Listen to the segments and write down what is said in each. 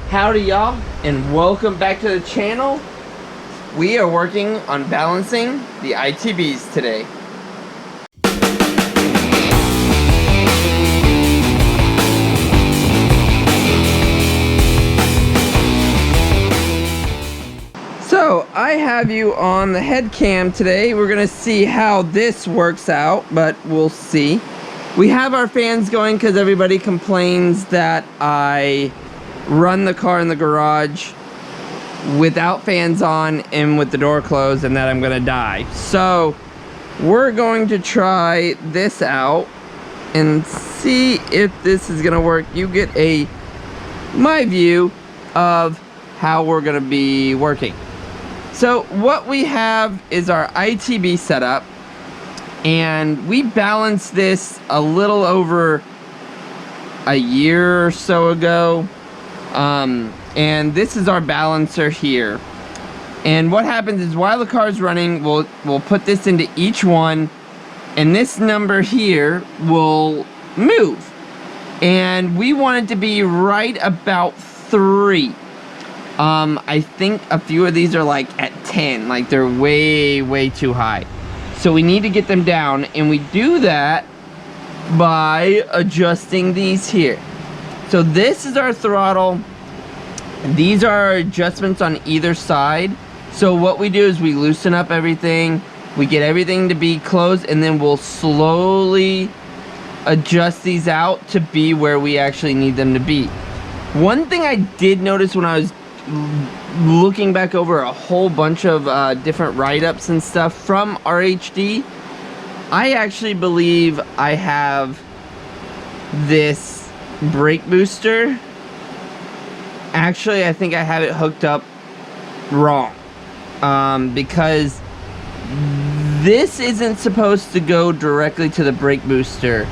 Howdy y'all, and welcome back to the channel. We are working on balancing the ITBs today. So I have you on the head cam today. We're gonna see how this works out, but we'll see. We have our fans going because everybody complains that I run the car in the garage without fans on and with the door closed and that I'm gonna die. So we're going to try this out and see if this is gonna work. You get my view of how we're gonna be working. So what we have is our ITB setup, and we balanced this a little over a year or so ago. And this is our balancer here. And what happens is while the car is running, we'll put this into each one, and this number here will move. And we want it to be right about 3. I think a few of these are like at 10, like they're way too high. So we need to get them down, and we do that by adjusting these here. So this is our throttle. These are our adjustments on either side. So what we do is we loosen up everything, we get everything to be closed, and then we'll slowly adjust these out to be where we actually need them to be. One thing I did notice when I was looking back over a whole bunch of different write-ups and stuff from RHD, I actually believe I have this brake booster. Actually, I think I have it hooked up wrong, because this isn't supposed to go directly to the brake booster.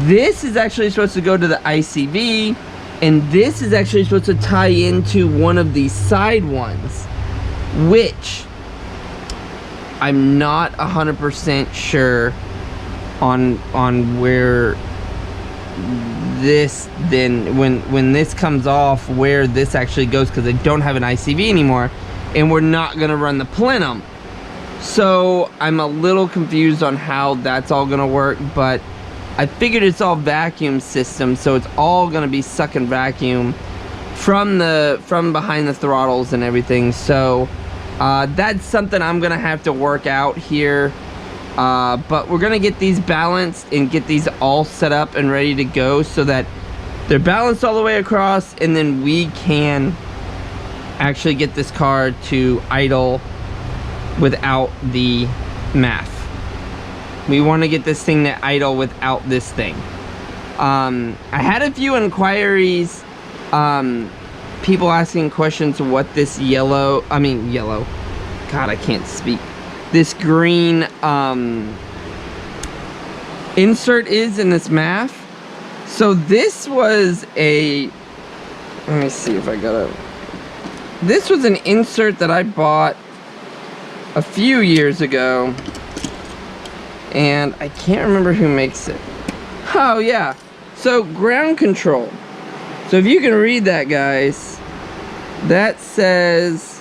This is actually supposed to go to the ICV, and this is actually supposed to tie into one of these side ones, which I'm not 100% sure on where this then when this comes off, where this actually goes, because I don't have an ICV anymore and we're not gonna run the plenum. So I'm a little confused on how that's all gonna work, but I figured it's all vacuum system, so it's all gonna be sucking vacuum from behind the throttles and everything. So that's something I'm gonna have to work out here. But we're gonna get these balanced and get these all set up and ready to go so that they're balanced all the way across, and then we can actually get this car to idle without the MAF. We want to get this thing to idle without this thing. I had a few inquiries, people asking questions what this yellow, God, I can't speak. This green insert is in this MAF. So this was let me see if I got this was an insert that I bought a few years ago, and I can't remember who makes it. Oh yeah, so ground control. So if you can read that, guys, that says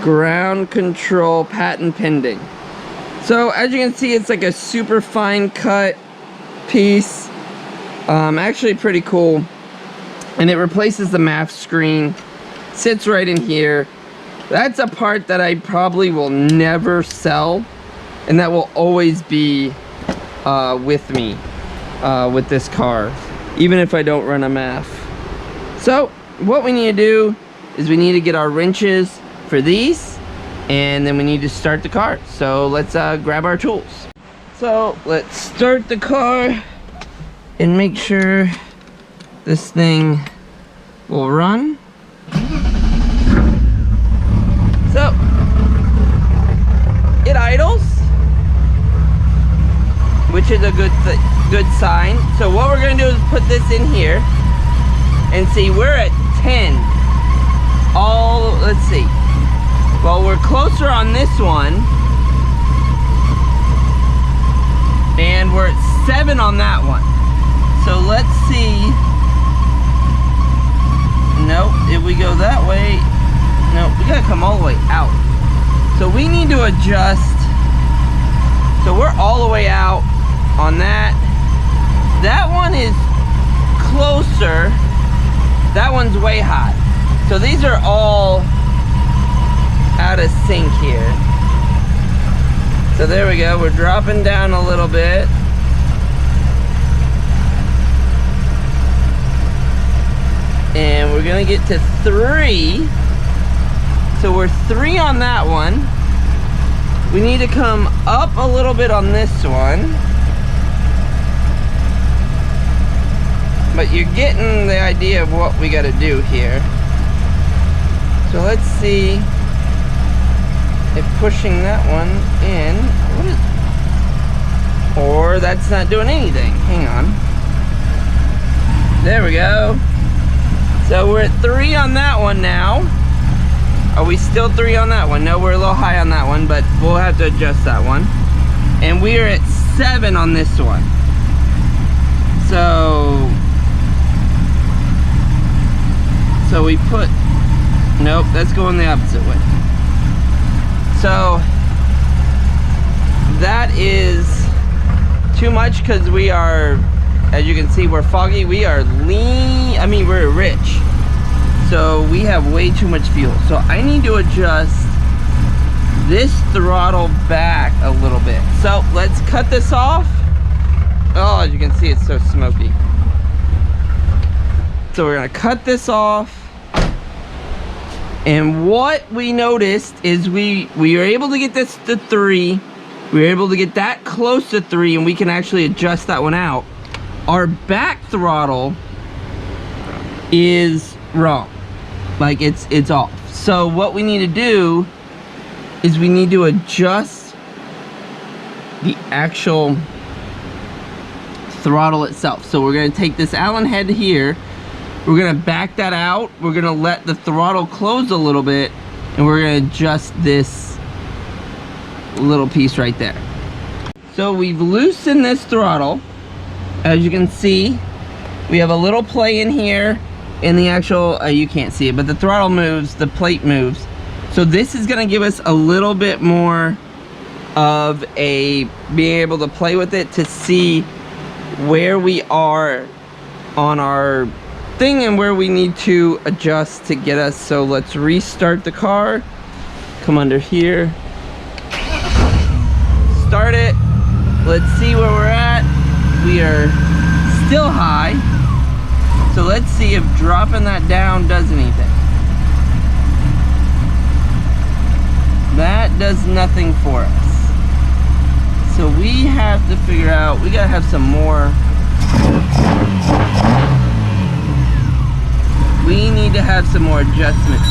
ground control patent pending. So as you can see, it's like a super fine cut piece, actually pretty cool, and it replaces the MAF screen, sits right in here. That's a part that I probably will never sell, and that will always be with me with this car, even if I don't run a MAF. So what we need to do is we need to get our wrenches for these, and then we need to start the car. So let's grab our tools. So let's start the car and make sure this thing will run. So it idles, which is a good sign. So what we're gonna do is put this in here and see, we're at 10. Let's see. Well, we're closer on this one, and we're at 7 on that one. So let's see come all the way out. So we need to adjust. So we're all the way out on that. That one is closer. That one's way high. So these are all out of sync here. So there we go. We're dropping down a little bit. And we're gonna get to 3. So we're 3 on that one. We need to come up a little bit on this one. But you're getting the idea of what we gotta do here. So let's see if pushing that one in, or that's not doing anything. Hang on. There we go. So we're at 3 on that one now. Are we still 3 on that one? No, we're a little high on that one, but we'll have to adjust that one. And we are at 7 on this one. So we put, nope, that's going the opposite way. So that is too much because we are, as you can see, we're foggy. We are lean, I mean, we're rich. So we have way too much fuel. So I need to adjust this throttle back a little bit. So let's cut this off. Oh, as you can see, it's so smoky. So we're gonna cut this off. And what we noticed is we were able to get this to 3. We were able to get that close to 3, and we can actually adjust that one out. Our back throttle is wrong. Like it's off. So what we need to do is we need to adjust the actual throttle itself. So we're gonna take this Allen head here, we're gonna back that out, we're gonna let the throttle close a little bit, and we're gonna adjust this little piece right there. So we've loosened this throttle. As you can see, we have a little play in here in the actual, you can't see it, but the throttle moves, the plate moves. So this is gonna give us a little bit more of a being able to play with it to see where we are on our thing and where we need to adjust to get us. So let's restart the car, come under here, start it. Let's see where we're at. We are still high. So let's see if dropping that down does anything. That does nothing for us. So we have to figure out, we gotta have some more. We need to have some more adjustment.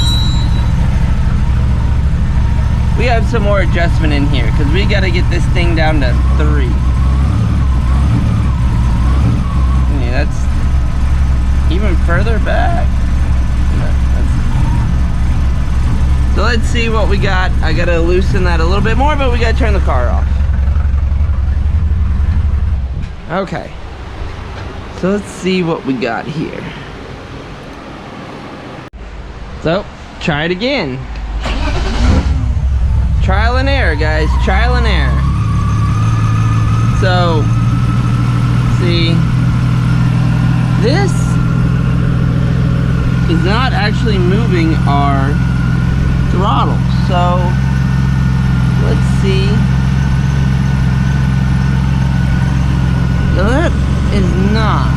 We have some more adjustment in here because we gotta get this thing down to 3. Yeah, that's even further back. So let's see what we got. I gotta loosen that a little bit more, but we gotta turn the car off. Okay. So let's see what we got here. So, try it again. Trial and error, guys. Trial and error. So, see, this is not actually moving our throttle. So, let's see. No, that is not.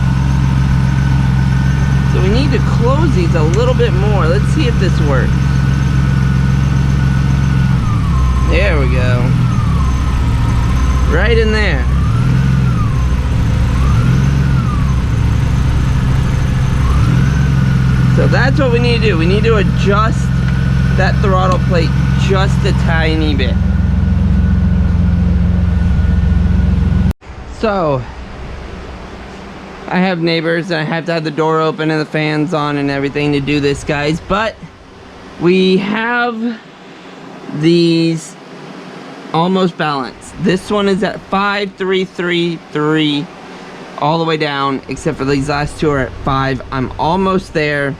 So we need to close these a little bit more. Let's see if this works. There we go. Right in there. So that's what we need to do. We need to adjust that throttle plate just a tiny bit. So I have neighbors and I have to have the door open and the fans on and everything to do this, guys, but we have these almost balanced. This one is at 5.333 all the way down, except for these last two are at 5. I'm almost there.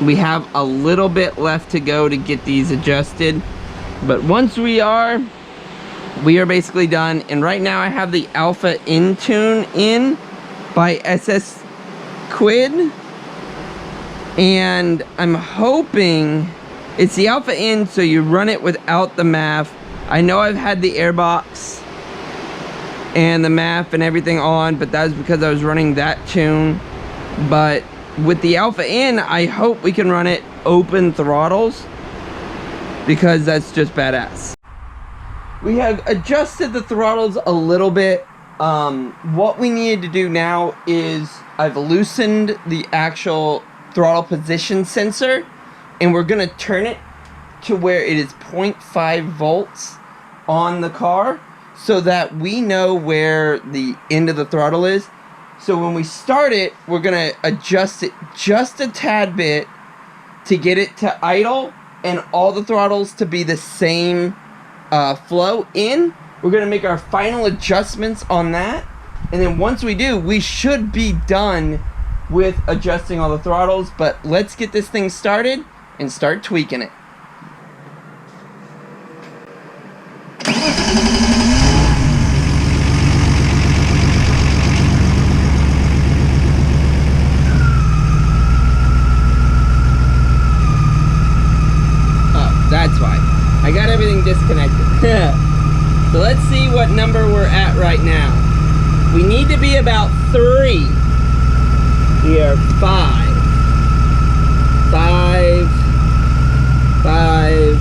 We have a little bit left to go to get these adjusted, but once we are basically done. And right now I have the Alpha Intune in by SSSquid, and I'm hoping it's the Alpha In, so you run it without the MAF. I know I've had the airbox and the MAF and everything on, but that was because I was running that tune. But with the Alpha In, I hope we can run it open throttles, because that's just badass. We have adjusted the throttles a little bit. What we needed to do now is I've loosened the actual throttle position sensor, and we're gonna turn it to where it is 0.5 volts on the car, so that we know where the end of the throttle is. So when we start it, we're gonna adjust it just a tad bit to get it to idle and all the throttles to be the same flow in. We're gonna make our final adjustments on that, and then once we do, we should be done with adjusting all the throttles. But let's get this thing started and start tweaking it. Oh, that's why. I got everything disconnected. So let's see what number we're at right now. We need to be about 3. We are 5. 5,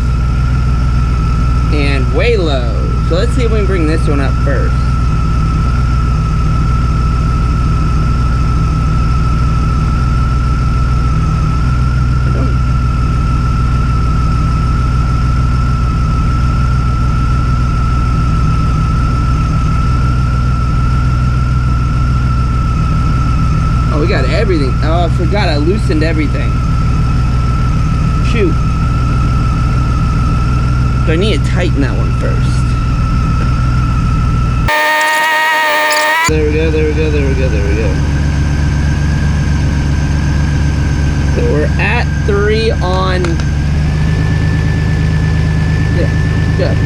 and way low. So let's see if we can bring this one up first. Oh, we got everything. Oh, I forgot I loosened everything. Shoot. So I need to tighten that one first. There we go, there we go, there we go, there we go. So we're at 3 on... Yeah, good.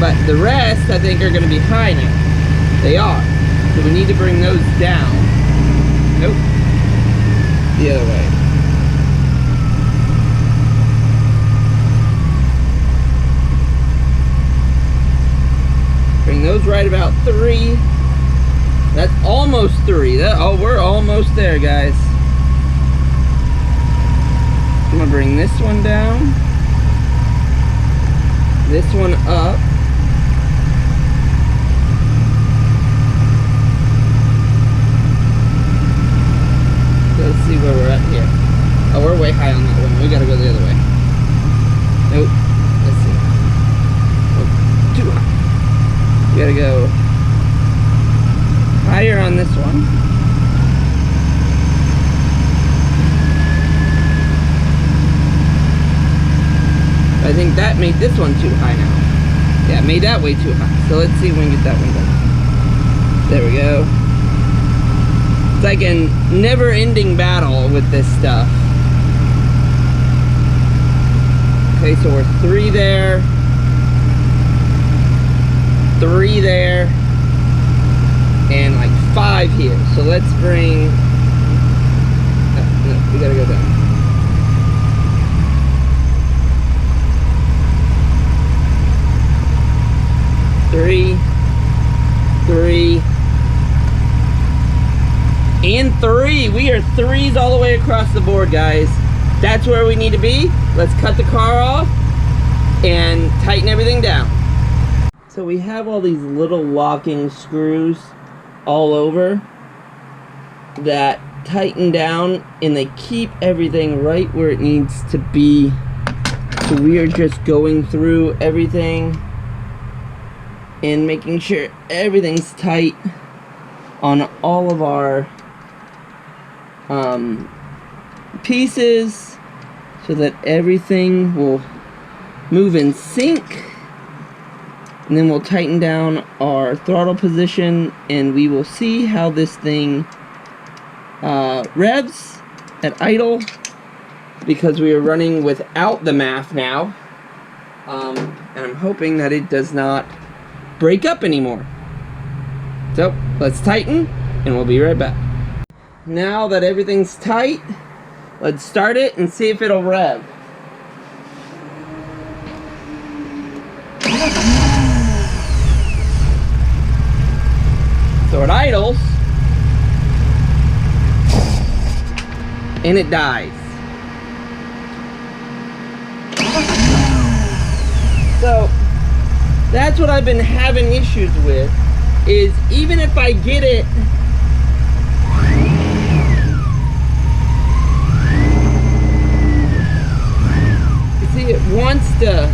But the rest, I think, are going to be high now. They are. So we need to bring those down. Nope. The other way. Bring those right about 3. That's almost 3. Oh, we're almost there, guys. I'm gonna bring this one down. This one up. Let's see where we're at here. Oh, we're way high on that one. We gotta go the other way. Nope. Let's see. Oh, too high. We gotta go higher on this one. I think that made this one too high now. Yeah, it made that way too high. So let's see if we can get that one done. There we go. It's like a never-ending battle with this stuff. Okay, so we're 3 there. 3 there. And like 5 here. So let's bring... No, we gotta go down. Three, and 3. We are 3s all the way across the board, guys. That's where we need to be. Let's cut the car off and tighten everything down. So we have all these little locking screws all over that tighten down, and they keep everything right where it needs to be. So we are just going through everything and making sure everything's tight on all of our pieces, so that everything will move in sync. And then we'll tighten down our throttle position, and we will see how this thing revs at idle because we are running without the MAF now. And I'm hoping that it does not break up anymore. So let's tighten and we'll be right back. Now that everything's tight, let's start it and see if it'll rev. So it idles and it dies. So that's what I've been having issues with, is even if I get it you see, it wants to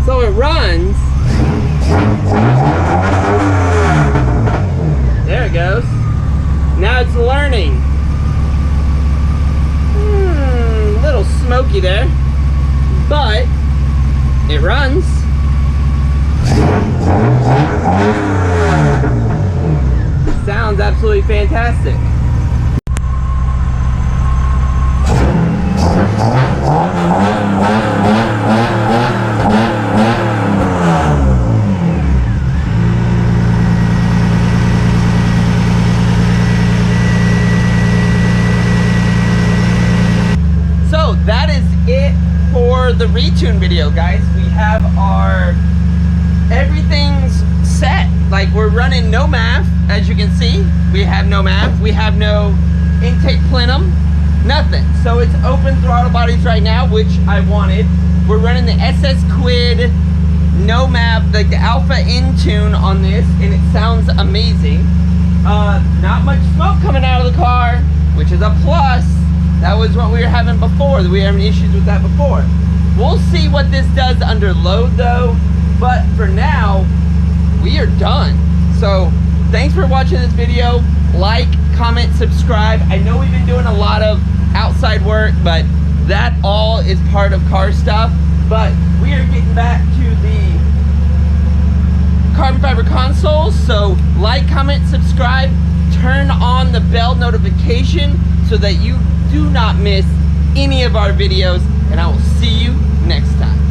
so it runs. There it goes. Now it's learning. Little smoky there, but it runs. Sounds absolutely fantastic. So that is it for the retune video, guys. We have our everything's set. Like, we're running no MAF, as you can see. We have no MAF. We have no intake plenum, nothing. So it's open throttle bodies right now, which I wanted. We're running the SSSquid no MAF, like the Alpha Intune on this, and it sounds amazing. Not much smoke coming out of the car, which is a plus. That was what we were having before. We were having issues with that before. We'll see what this does under load though, but for now, we are done. So thanks for watching this video. Like, comment, subscribe. I know we've been doing a lot of outside work, but that all is part of car stuff. But we are getting back to the carbon fiber consoles. So like, comment, subscribe, turn on the bell notification so that you do not miss any of our videos, and I will see you next time.